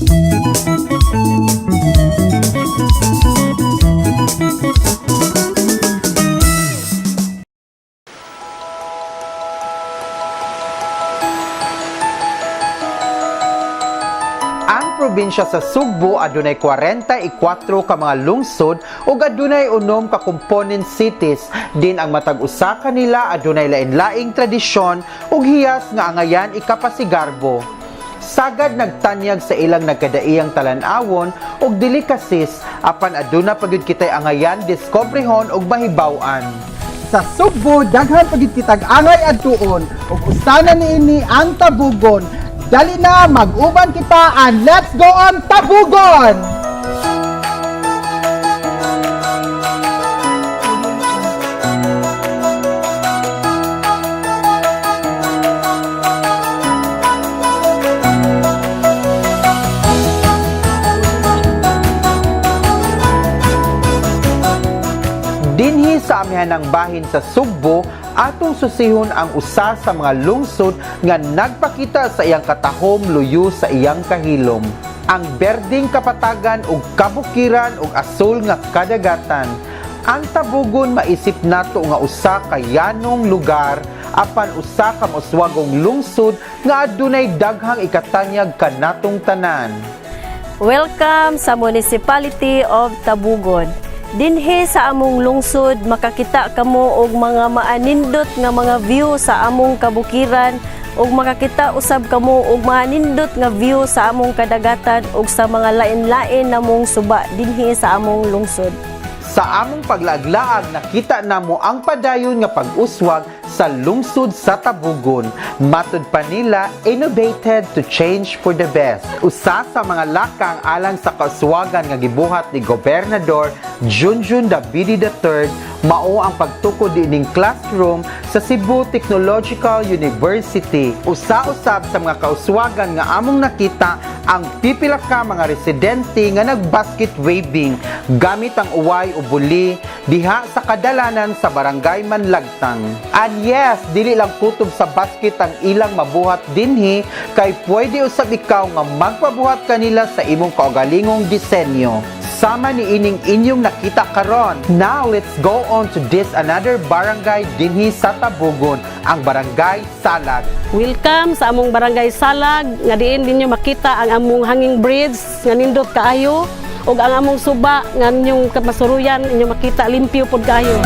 Ang probinsya sa Sugbo adunay 44 ka mga lungsod ug adunay 6 ka component cities. Din ang matag usa kanila adunay lain-laing tradisyon ug hiyas nga angayan ikapasigarbo. Sagad nagtanyag sa ilang nagkadaiyang talan-awon ug delikasis apan aduna pagyud kitay angayan diskobrehon ug mahibaw-an. Sa Sugbo daghan pagyud kitag angay adtuon ug usa na niini ang Tabugon. Dali na, mag-uban kita and let's go on Tabugon! Dinhi sa amihanang bahin sa Sugbo, atong susihon ang usa sa mga lungsod nga nagpakita sa iyang katahom luyo sa iyang kahilom. Ang berdeng kapatagan ug kabukiran ug asul nga kadagatan. Ang Tabugon maisip nato nga usa ka yanong lugar apan usa ka mauswagong lungsod nga adunay daghang ikatanyag kanatong tanan. Welcome sa Municipality of Tabugon. Dinhi sa among lungsod makakita kamo og mga maanindot nga mga view sa among kabukiran ug makakita usab kamo og maanindot nga view sa among kadagatan ug sa mga lain-lain namong suba dinhi sa among lungsod. Sa among paglaglaag nakita namo ang padayon nga pag-uswag sa lungsod sa Tabugon. Matud pa nila, innovated to change for the best. Usa sa mga lakang alang sa kauswagan nga gibuhat ni Gobernador Junjun Dabidi III mao ang pagtukod dining classroom sa Cebu Technological University. Usa-usab sa mga kauswagan nga among nakita ang pipila ka mga residente nga nag-basket waving gamit ang uway o buli diha sa kadalanan sa barangay Manlagtang. And yes, dili lang kutob sa basket ang ilang mabuhat dinhi kay pwede usab ikaw nga magpabuhat kanila sa imong kaugalingong disenyo. Sama ni ining inyong nakita karon. Now let's go on to this another barangay dinhi sa Tabugon, ang Barangay Salag. Welcome sa among Barangay Salag, nga diin ninyo makita ang among hanging bridge nga nindot kaayo ug ang among suba nga ninyong kapasuruyan inyo makita limpyo pod kaayo.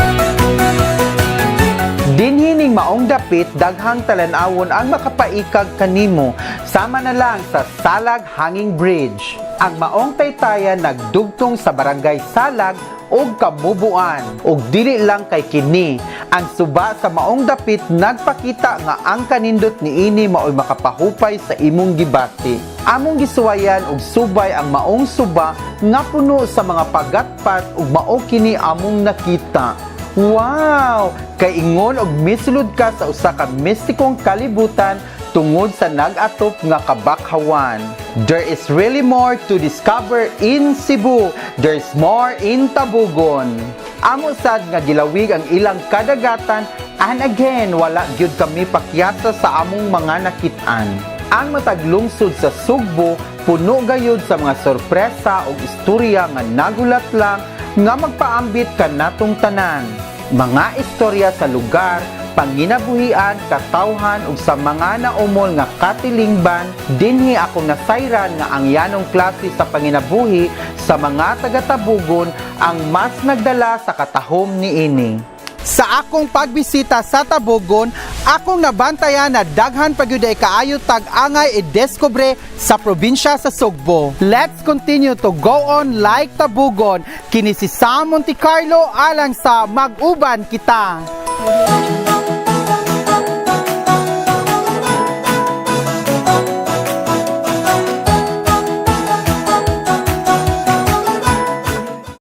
Dinhi ning maong dapit daghang talan-awon ang makapaikag kanimo sama na lang sa Salag Hanging Bridge. Ang maong taytayan nagdugtong sa Barangay Salag ug Kamubuan ug dili lang kay kini ang suba sa maong dapit nagpakita nga ang kanindot niini maoy makapahupay sa imong gibati. Among gisuwayan og subay ang maong suba nga puno sa mga pagatpat ug mao kini among nakita. Wow! Kay ingon og misulod ka sa usa ka mistikong kalibutan tungod sa nag-atop nga kabakhawan. There is really more to discover in Cebu. There's more in Tabugon. Amo sad nga gilawig ang ilang kadagatan and again wala gyud kami pakyasa sa among mga nakit-an. Ang matag lungsod sa Sugbo puno gayud sa mga sorpresa ug istorya nga nagulat lang nga magpaambit kanatong tanan. Mga istorya sa lugar, panginabuhian, katawhan ug sa mga naumol nga katilingban, dinhi ako nasayran nga ang yanong klase sa panginabuhi sa mga taga-Tabugon ang mas nagdala sa katahom niini. Sa akong pagbisita sa Tabugon, akong nabantayan na daghan pagyuday kaayo tag-angay i-deskubre sa probinsya sa Sugbo. Let's continue to go on like Tabugon. Kini si Sam Montecarlo alang sa Mag-uban Kita.